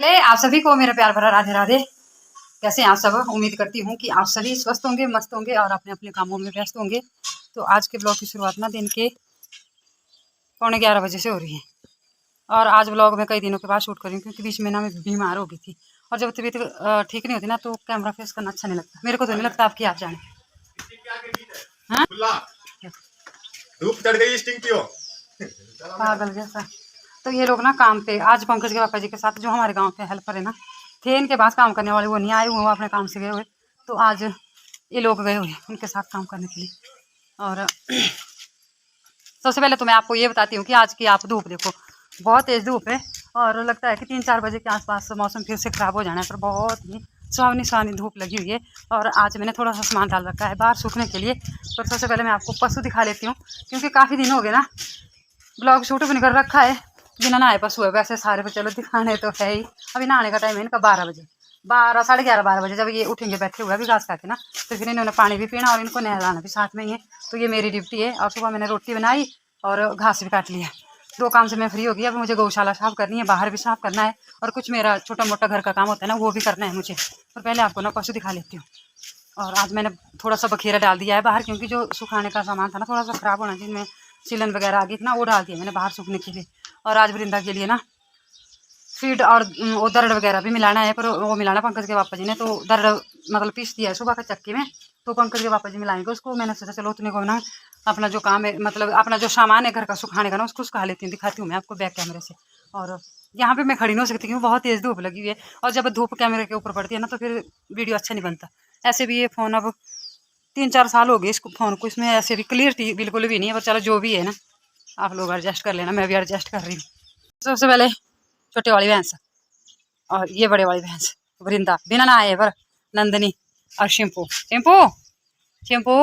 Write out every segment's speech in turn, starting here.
ले आप सभी को मेरा प्यार भरा राधे राधे। कैसे हैं आप सब? उम्मीद करती हूँ कि आप सभी स्वस्थ होंगे, मस्त होंगे और अपने अपने कामों में व्यस्त होंगे। तो आज के ब्लॉग की शुरुआत ना दिन के 11:15 बजे से हो रही है और आज ब्लॉग में कई दिनों के बाद शूट कर रही हूँ क्योंकि बीच में ना मैं बीमार हो गई थी और जब तबीयत ठीक नहीं होती ना तो कैमरा फेस करना अच्छा नहीं लगता। मेरे को तो नहीं लगता, आपकी आप जाने। हाँ धूप चढ़ गई स्टिंग क्यों? पागल जैसा। तो ये लोग ना काम पे, आज पंकज के पापा जी के साथ जो हमारे गांव के हेल्पर है ना, थे इनके पास काम करने वाले, वो नहीं आए हुए, वो अपने काम से गए हुए। तो आज ये लोग गए हुए उनके साथ काम करने के लिए। और सबसे पहले तो मैं आपको ये बताती हूँ कि आज की आप धूप देखो, बहुत तेज़ धूप है और लगता है कि 3-4 बजे के आसपास मौसम फिर से ख़राब हो जाना है। पर बहुत ही सुहावनी सुहावनी धूप लगी हुई है और आज मैंने थोड़ा सा सामान डाल रखा है बाहर सूखने के लिए। पर सबसे पहले मैं आपको पशु दिखा लेती हूँ क्योंकि काफ़ी दिन हो गए ना ब्लॉग शूट भी नहीं कर रखा है, बिना नहाए पशु है। वैसे सारे पर चलो दिखाने तो है ही। अभी नहाने का टाइम है इनका 12 बजे, 12 साढ़े 11-12 बजे जब ये उठेंगे बैठे हुए अभी घास खा के ना, तो फिर इन्होंने पानी भी पीना और इनको नहलाना भी साथ में ही है। तो ये मेरी ड्यूटी है। और सुबह मैंने रोटी बनाई और घास भी काट लिया। 2 काम से मैं फ्री हो गई। अब मुझे गौशाला साफ़ करनी है, बाहर भी साफ़ करना है और कुछ मेरा छोटा मोटा घर का काम होता है ना, वो भी करना है मुझे। पर पहले आपको ना पशु दिखा लेती हूँ। और आज मैंने थोड़ा सा बखेरा डाल दिया है बाहर क्योंकि जो सुखाने का सामान था ना थोड़ा सा ख़राब होना, जिनमें सीलन वगैरह आ गई थी ना, वो डाल दिया मैंने बाहर सूखने के लिए। और आज वृंदा के लिए ना फीड और वो दरड़ वगैरह भी मिलाना है, पर वो मिलाना पंकज के पापा जी ने, तो दरड़ मतलब पीस दिया है सुबह का चक्की में, तो पंकज के पापा जी मिलाएंगे उसको। मैंने सोचा चलो उतने को ना अपना जो काम है, मतलब अपना जो सामान है घर का सुखाने का ना, उसको सुखा लेती हूँ। दिखाती हूँ मैं आपको बैक कैमरे से। और यहाँ पे मैं खड़ी नहीं हो सकती क्योंकि बहुत तेज़ धूप लगी हुई है और जब धूप कैमरे के ऊपर पड़ती है ना तो फिर वीडियो अच्छा नहीं बनता। ऐसे भी ये फ़ोन अब 3-4 साल हो गए इसको फ़ोन को, इसमें ऐसे भी क्लियरिटी बिल्कुल भी नहीं है। पर चलो जो भी है ना, आप लोग एडजस्ट कर लेना, मैं भी एडजस्ट कर रही हूँ। सबसे पहले छोटे वाली भैंस और ये बड़े वाली भैंस वृंदा बिना नहाए पर नंदनी और शिम्पू। शिम्पू शिम्पू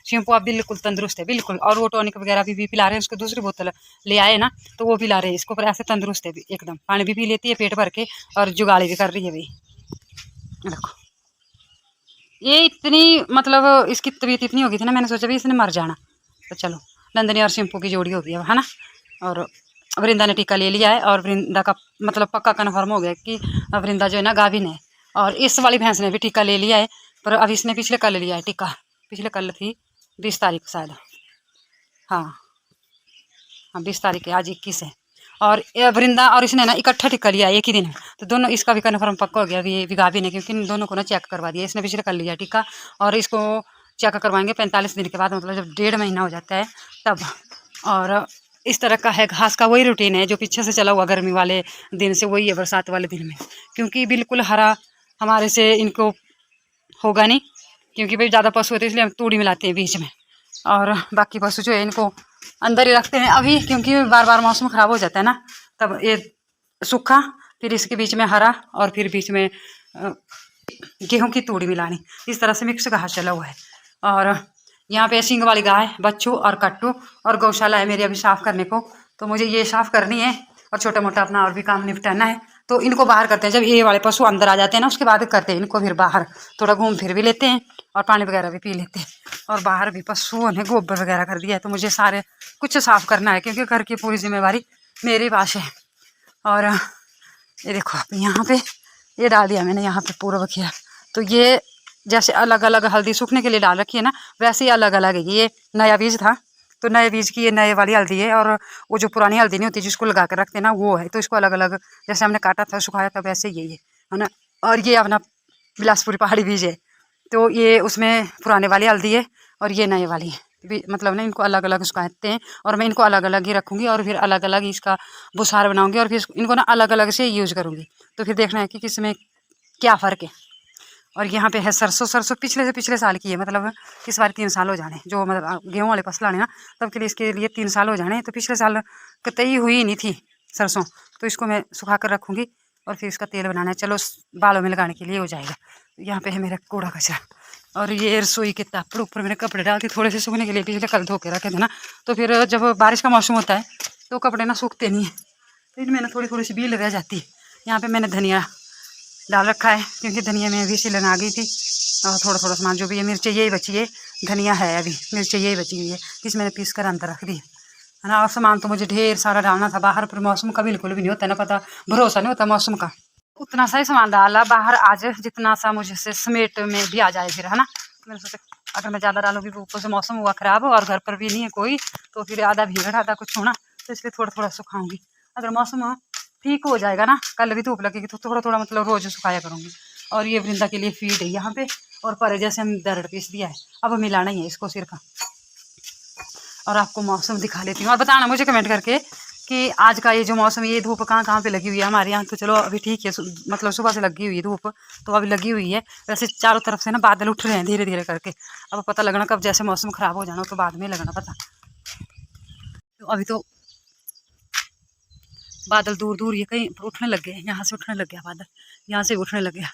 शिम्पू अब बिल्कुल तंदुरुस्त है बिल्कुल। और वो टॉनिक वगैरह भी पिला रहे हैं, उसको दूसरी बोतल ले आए ना तो वो पिला रहे हैं इसको। पर ऐसे तंदुरुस्त है एकदम, पानी भी पी लेती है पेट भर के और जुगाड़ी भी कर रही है भाई। देखो ये इतनी मतलब इसकी तबीयत इतनी हो गई थी ना, मैंने सोचा भी इसने मर जाना। तो चलो नंदनी और शिम्पू की जोड़ी हो गई अब, है ना। और वृंदा ने टीका ले लिया है और वृंदा का मतलब पक्का कन्फर्म हो गया कि वृंदा जो है ना गाभिन है। और इस वाली भैंस ने भी टीका ले लिया है, पर अब इसने पिछले कल लिया है टीका। पिछले कल थी 20 तारीख शायद, हाँ हाँ 20 तारीख है, आज 21 है। और वृंदा और इसने ना इकट्ठा टीका लिया एक ही दिन में, तो दोनों इसका भी कन्फर्म पक्का हो गया ये भी गाभिन है क्योंकि इन दोनों को ना चेक करवा दिया। इसने पिछले कर लिया टीका और इसको चेक करवाएंगे 45 दिन के बाद, मतलब जब 1.5 महीना हो जाता है तब। और इस तरह का है, घास का वही रूटीन है जो पीछे से चला हुआ गर्मी वाले दिन से, वही है बरसात वाले दिन में। क्योंकि बिल्कुल हरा हमारे से इनको होगा नहीं क्योंकि भाई ज़्यादा पशु होते हैं इसलिए हम तूड़ी मिलाते हैं बीच में। और बाकी पशु जो है इनको अंदर ही रखते हैं अभी क्योंकि बार बार मौसम ख़राब हो जाता है ना, तब ये सूखा, फिर इसके बीच में हरा और फिर बीच में गेहूं की तूड़ी मिलानी, इस तरह से मिक्स घास चला हुआ है। और यहाँ पे सींग वाली गाय, बच्चू और कट्टू और गौशाला है मेरी अभी साफ़ करने को, तो मुझे ये साफ़ करनी है और छोटा मोटा अपना और भी काम निपटाना है। तो इनको बाहर करते हैं, जब ये वाले पशु अंदर आ जाते हैं ना उसके बाद करते हैं इनको, फिर बाहर थोड़ा घूम फिर भी लेते हैं और पानी वगैरह भी पी लेते हैं। और बाहर भी पशुओं ने गोबर वगैरह कर दिया है, तो मुझे सारे कुछ साफ़ करना है क्योंकि घर की पूरी जिम्मेवारी मेरे पास है। और ये देखो यहाँ पे ये डाल दिया मैंने यहाँ पे पूरा बखिया। तो ये जैसे अलग अलग हल्दी सूखने के लिए डाल रखी है ना, वैसे ही अलग अलग है। ये नया बीज था तो नए बीज की ये नए वाली हल्दी है, और वो जो पुरानी हल्दी नहीं होती जिसको लगा कर रखते हैं ना वो है। तो इसको अलग अलग जैसे हमने काटा था सुखाया था वैसे यही है ना। और ये अपना बिलासपुरी पहाड़ी बीज है, तो ये उसमें पुराने वाली हल्दी है और ये नए वाली है। मतलब ना इनको अलग अलग सुखाते हैं और मैं इनको अलग अलग ही रखूँगी और फिर अलग अलग इसका भुसार बनाऊँगी और फिर इनको ना अलग अलग से यूज़ करूँगी। तो फिर देखना है कि किस में क्या फ़र्क है। और यहाँ पे है सरसों। सरसों पिछले से पिछले साल की है, मतलब इस बार 3 साल हो जाने, जो मतलब गेहूँ वाले फसल आने ना तब के लिए इसके लिए 3 साल हो जाने। तो पिछले साल कतई हुई नहीं थी सरसों, तो इसको मैं सुखा कर रखूँगी और फिर इसका तेल बनाना है। चलो बालों में लगाने के लिए हो जाएगा। यहाँ पे है मेरा कूड़ा कचरा और ये रसोई के तापड़ ऊपर मैंने कपड़े डाल के थोड़े से सूखने के लिए पिछले कल धो के रखे थे ना, तो फिर जब बारिश का मौसम होता है तो कपड़े ना सूखते नहीं है, तो इनमें ना थोड़ी थोड़ी सी बील रह जाती है। यहाँ पे मैंने धनिया डाल रखा है क्योंकि धनिया में भी सीलन आ गई थी और थोड़ा थोड़ा सामान जो भी है, मिर्ची यही बची है, धनिया है अभी, मिर्ची यही बची हुई है, किस मैंने पीस कर अंदर रख दी है ना। और सामान तो मुझे ढेर सारा डालना था बाहर, पर मौसम का बिल्कुल भी नहीं होता ना पता, भरोसा नहीं होता मौसम का। उतना सा ही सामान डाला बाहर आज, जितना सा मुझे से समेट में भी आ जाए फिर, है ना। मैंने सोचा अगर मैं ज़्यादा डालूंगी तो ऊपर से मौसम हुआ ख़राब और घर पर भी नहीं है कोई, तो फिर आधा भीड़ आधा कुछ होना, तो इसलिए थोड़ा थोड़ा सुखाऊंगी। अगर मौसम ठीक हो जाएगा ना, कल भी धूप लगेगी तो थोड़ा थोड़ा मतलब रोज़ सुखाया करूँगी। और ये वृंदा के लिए फीड है यहाँ पे, और पर जैसे हम दरड़ पीस दिया है, अब मिलाना ही है इसको सिर्फ। और आपको मौसम दिखा लेती हूँ और बताना मुझे कमेंट करके कि आज का ये जो मौसम, ये धूप कहाँ कहाँ पे लगी हुई है। हमारे यहाँ तो चलो अभी ठीक है, मतलब सुबह से लगी हुई है धूप, तो अभी लगी हुई है। वैसे चारों तरफ से ना बादल उठ रहे हैं धीरे धीरे करके। अब पता लगना कब जैसे मौसम ख़राब हो जाना तो बाद में लगना पता। तो अभी तो बादल दूर दूर ये कहीं उठने लग गए, यहाँ से उठने लग गया बादल, यहाँ से उठने लग गया।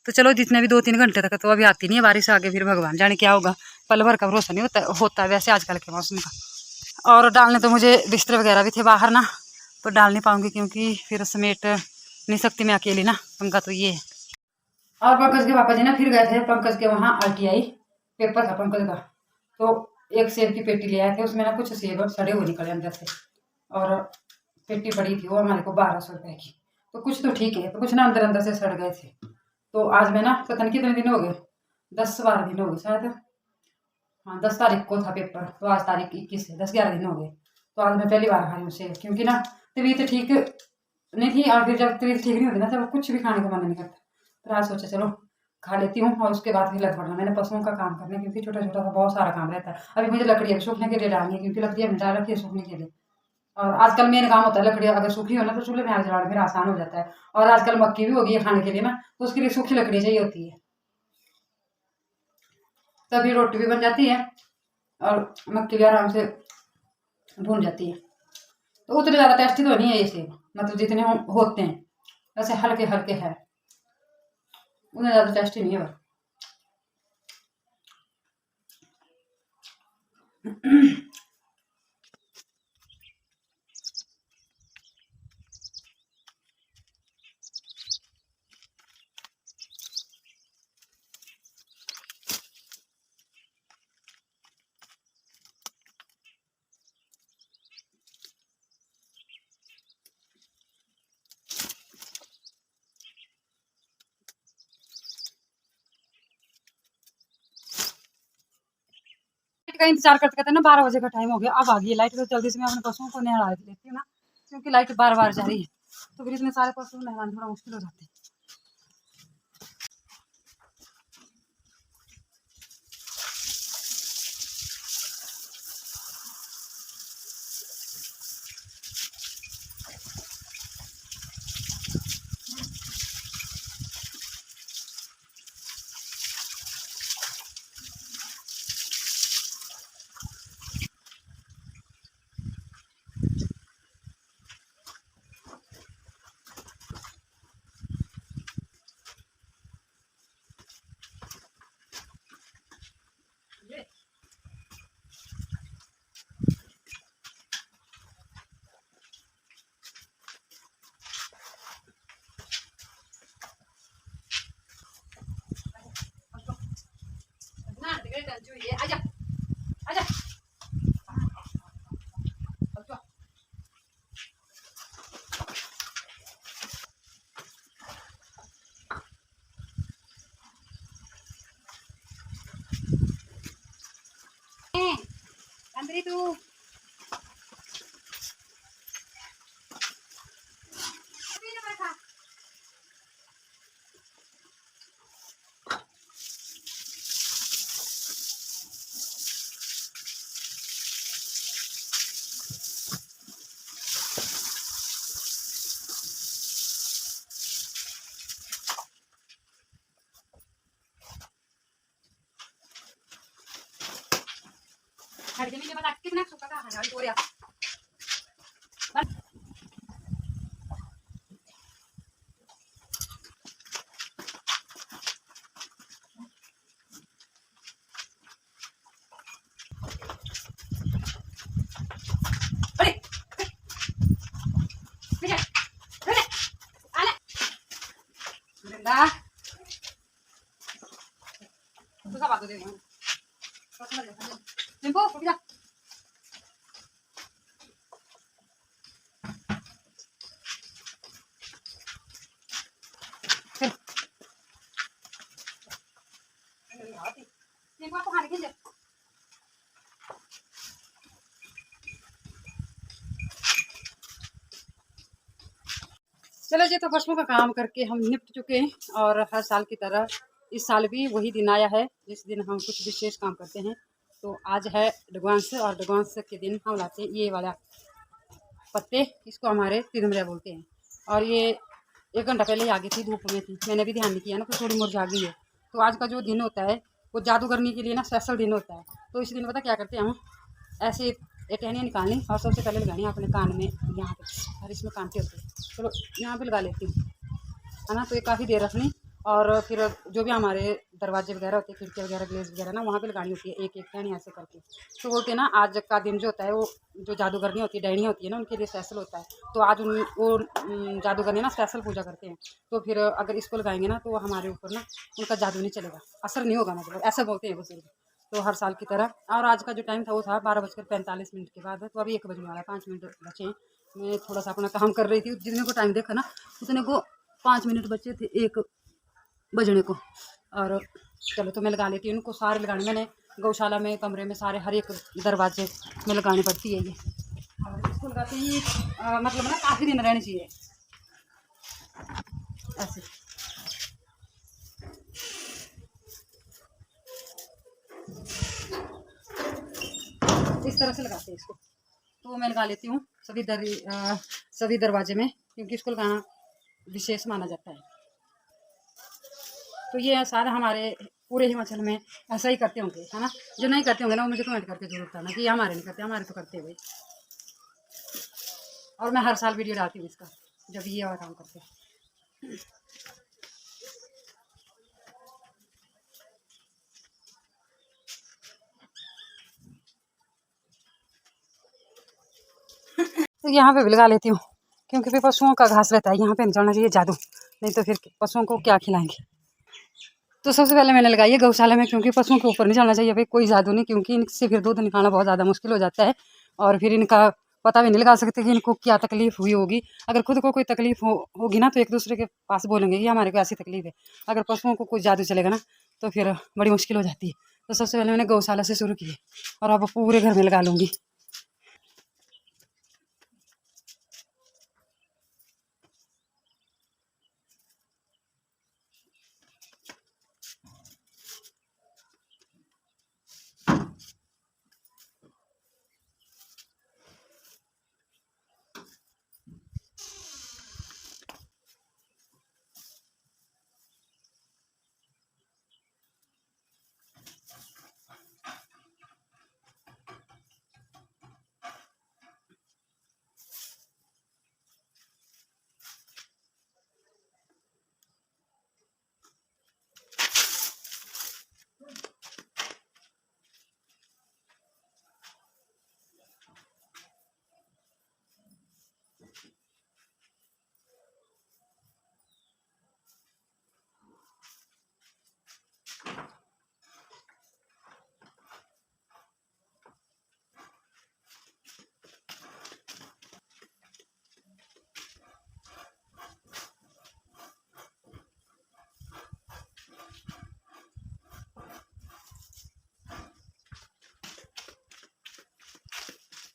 तो चलो जितने भी 2-3 घंटे तक तो अभी आती नहीं है बारिश, आगे फिर भगवान जाने क्या होगा, पल भर का भरोसा नहीं होता वैसे आजकल के मौसम का। और डालने तो मुझे बिस्तर वगैरह भी थे बाहर ना, तो डाल नहीं पाऊंगी क्योंकि फिर समेट नहीं सकती मैं अकेली ना, पंखा तो ये है। और पंकज के पापा जी ना फिर गए थे पंकज के वहाँ RTI पेपर था पंकज का, तो एक सेब की पेटी ले आए थे, उसमें ना कुछ सेब सड़े हुए निकले अंदर से, और पेटी पड़ी थी वो हमारे को 1200 रुपए की। तो कुछ तो ठीक है, तो कुछ ना अंदर अंदर से सड़ गए थे। तो आज मैं ना पता नहीं कितने दिन हो गए, 10-12 दिन हो गए शायद, हाँ 10 तारीख को था पेपर, तो आज तारीख 21 है, 10-11 दिन हो गए। तो आज मैं पहली बार खा रही हूँ सेब, क्योंकि ना तबीयत ठीक नहीं थी, और फिर जब तबीयत ठीक नहीं होती ना तब कुछ भी खाने का मन नहीं करता। तो आज सोचा चलो खा लेती हूँ, और उसके बाद फिर लग पड़ना मैंने पशुओं का काम करना, क्योंकि छोटा छोटा सा बहुत सारा काम रहता है। अभी मुझे लकड़ियाँ भी सूखने के लिए डालनी है, क्योंकि लकड़ियाँ डाल रखी है सूखने के लिए। और आजकल मेन काम होता है लकड़ियाँ अगर सूखी हो ना तो चूल्हे में आग जलाना मेरा आसान हो जाता है। और आजकल मक्की भी होगी है खाने के लिए ना, तो उसके लिए सूखी लकड़ी चाहिए होती है, तभी रोटी भी बन जाती है और मक्की भी आराम से भून जाती है। तो उतने ज़्यादा टेस्टी तो नहीं है ये सेब, मतलब जितने होते हैं वैसे हल्के हल्के है, उतने ज़्यादा टेस्टी नहीं है बस। का इंतजार करते करते ना 12 बजे का टाइम हो गया, अब आ गई लाइट, तो जल्दी से मैं अपने पशुओं को नहला देती हूँ ना, क्योंकि लाइट बार बार जा रही है, तो फिर इतने सारे पशु नहलाना थोड़ा मुश्किल हो जाते हैं। आजा आजा अंदर तू बता कितना सूखा का खाना हो रहा Susah banget deh. Limpo, bisa. चलो जी, तो पशुओं का काम करके हम निपट चुके हैं और हर साल की तरह इस साल भी वही दिन आया है जिस दिन हम कुछ विशेष काम करते हैं। तो आज है डगवांस और डगवांस के दिन हम लाते हैं ये वाला पत्ते, इसको हमारे तिरमरिया बोलते हैं। और ये 1 घंटा पहले ही आ गई थी, धूप में थी, मैंने भी ध्यान नहीं किया ना, तो थोड़ी मुरझा गई है। तो आज का जो दिन होता है वो जादू करने के लिए ना स्पेशल दिन होता है। तो इस दिन पता क्या करते हैं हम, ऐसे ये टहनियाँ निकालनी और सबसे पहले लगानी अपने कान में, यहाँ पे, और इसमें कांटे होते हैं, चलो यहाँ पे लगा लेती हूँ, है ना। तो ये काफ़ी देर रखनी और फिर जो भी हमारे दरवाजे वगैरह होते हैं, खिड़की वगैरह, ग्लेज वगैरह ना, वहाँ पे लगानी होती है एक एक टहनी ऐसे करके। तो बोलते हैं ना आज का दिन जो होता है वो जो जादूगरनी होती है, डैनी होती है ना, उनके लिए स्पेशल होता है। तो आज वो जादूगरनी ना स्पेशल पूजा करते हैं। तो फिर अगर इसको लगाएंगे ना तो हमारे ऊपर ना उनका जादू नहीं चलेगा, असर नहीं होगा, मतलब ऐसा बोलते हैं बुजुर्ग। तो हर साल की तरह, और आज का जो टाइम था वो था 12:45 के बाद, तो अभी 1 बजने वाला है, 5 मिनट बचे हैं। मैं थोड़ा सा अपना काम कर रही थी, जितने को टाइम देखा ना उतने को 5 मिनट बचे थे 1 बजने को। और चलो तो मैं लगा लेती हूँ उनको, सारे लगाने मैंने गौशाला में, कमरे में, सारे हर एक दरवाजे में लगानी पड़ती है ये। और इसको लगाते ही मतलब ना काफ़ी दिन रहने चाहिए ऐसे। इस तरह से लगाते हैं इसको। तो मैं लगा लेती हूँ सभी दरवाजे में, क्योंकि इसको लगाना विशेष माना जाता है। तो ये सारा हमारे पूरे हिमाचल में ऐसा ही करते होंगे, है ना। जो नहीं करते होंगे ना वो मुझे कमेंट करके जरूर बताना कि हमारे नहीं करते, हमारे तो करते हुए। और मैं हर साल वीडियो डालती हूँ इसका, जब ये वाला काम करते हैं। तो यहाँ पे भी लगा लेती हूँ, क्योंकि फिर पशुओं का घास रहता है, यहाँ पे नहीं चलना चाहिए जादू, नहीं तो फिर पशुओं को क्या खिलाएंगे। तो सबसे पहले मैंने लगाई है गौशाला में, क्योंकि पशुओं के ऊपर नहीं चलना चाहिए भाई कोई जादू नहीं, क्योंकि इनसे फिर दूध निकालना बहुत ज़्यादा मुश्किल हो जाता है। और फिर इनका पता भी नहीं लगा सकते कि इनको क्या तकलीफ़ हुई होगी। अगर खुद को कोई तकलीफ़ होगी ना तो एक दूसरे के पास बोलेंगे कि हमारे को ऐसी तकलीफ़ है। अगर पशुओं को कोई जादू चलेगा ना तो फिर बड़ी मुश्किल हो जाती है। तो सबसे पहले मैंने गौशाला से शुरू की और अब पूरे घर में लगा लूँगी।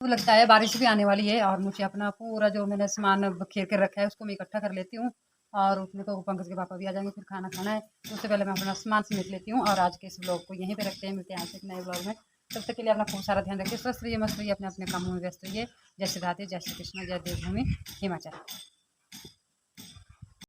तो लगता है बारिश भी आने वाली है और मुझे अपना पूरा जो मैंने सामान बखेर कर रखा है उसको मैं इकट्ठा कर लेती हूँ। और उसमें तो पंकज के पापा भी आ जाएंगे, फिर खाना खाना है, तो उससे पहले मैं अपना सामान समेट लेती हूँ। और आज के इस ब्लॉग को यहीं पे रखते हैं, मिलते हैं आज एक नए ब्लॉग में। तब तक के लिए अपना खूब सारा ध्यान रखिए, स्वस्थ रहिए, मस्त रहिए, अपने अपने कामों में व्यस्त रहिए। जय श्री राधे, जय श्री कृष्ण, जय देवभूमि हिमाचल।